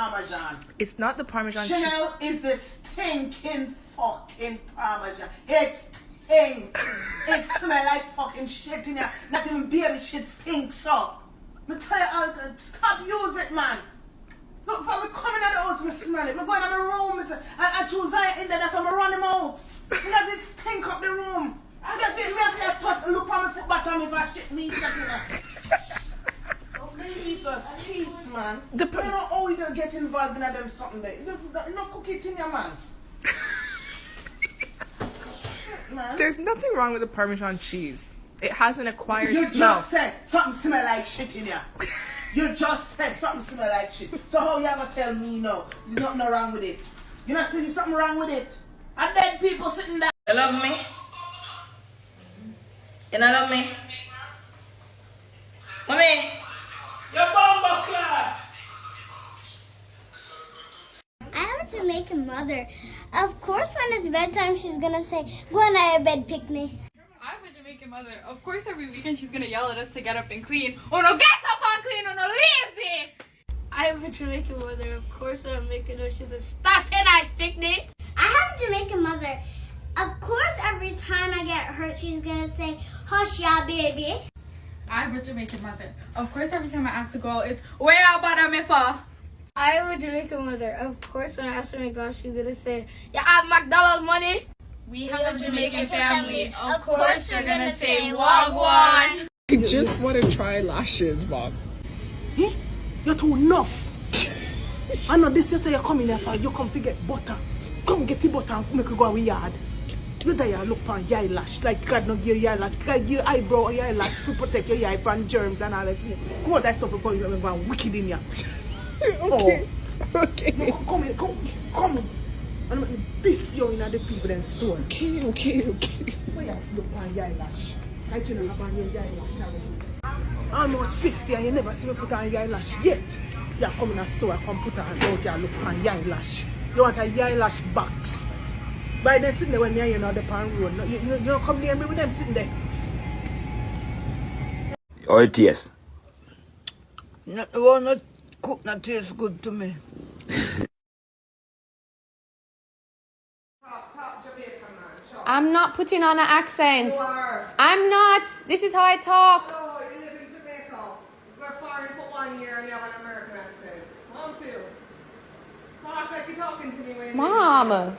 Parmesan. It's not the Parmesan cheese. Chanel is the stinking fucking Parmesan. It's stink. It smell like fucking shit in here. Not even baby shit stinks so. Me tell you, stop use it, man. Look, for me coming out the house, me smell it. Me going to my room, I choose I in there, that's why I run him out. Because it stink up the room. I get me have to look on my foot bottom if I shit me stuff in there. Oh, Jesus, peace, man. You know how you don't get involved in them something there. You don't cook it in your man. Shit, man. There's nothing wrong with the Parmesan cheese. It has an acquired You smell. just said something smell like shit in here. You just said something smell like shit. So how you ever tell me no? There's nothing wrong with it. You not see something wrong with it? And dead people sitting there. You love me? You don't love me? Mommy! Your bomba clad! I have a Jamaican mother. Of course, when it's bedtime, she's gonna say, "Go on a bed, picnic." I have a Jamaican mother. Of course, every weekend she's gonna yell at us to get up and clean. Oh no, get up and clean! Oh no, lazy! I have a Jamaican mother. Of course, when I'm making her, she says, "Stop it, nice picnic." I have a Jamaican mother. Of course, every time I get hurt, she's gonna say, "Hush, ya, baby." I have a Jamaican mother. Of course, every time I ask to go out, it's where out bottom me for. I have a Jamaican mother. Of course, when I ask for McDonald's, she's gonna say, "You have McDonald's money?" We have a Jamaican family. Of course, they're gonna say Wagwan. I just want to try lashes, Bob. Eh? You're too enough. I know this you say you're coming here for you come to get butter. Come get the butter and make you go away yard. You there look on your eyelash like God no give your eyelash. God give your eyebrow or your eyelash to protect your eye from germs and all that. Come on, that stuff before you go wicked in here. Okay. Oh. Okay. No, come here, come. And this you in the people them store. Okay. Where you look on your eyelash? Like you know have on your eyelash. Almost 50 and you never see me put on your eyelash yet. You come in a store, come put on out your look on your eyelash. You want a eyelash box. By them sitting there when you're on the pan road. You don't come near me with them sitting there. Or it tastes. Not the one that cook that tastes good to me. I'm not putting on an accent. You are. I'm not. This is how I talk. No, you live in Jamaica. You're foreign for 1 year and you have an American accent. Mom too. Talk like you're talking to me when you Mom.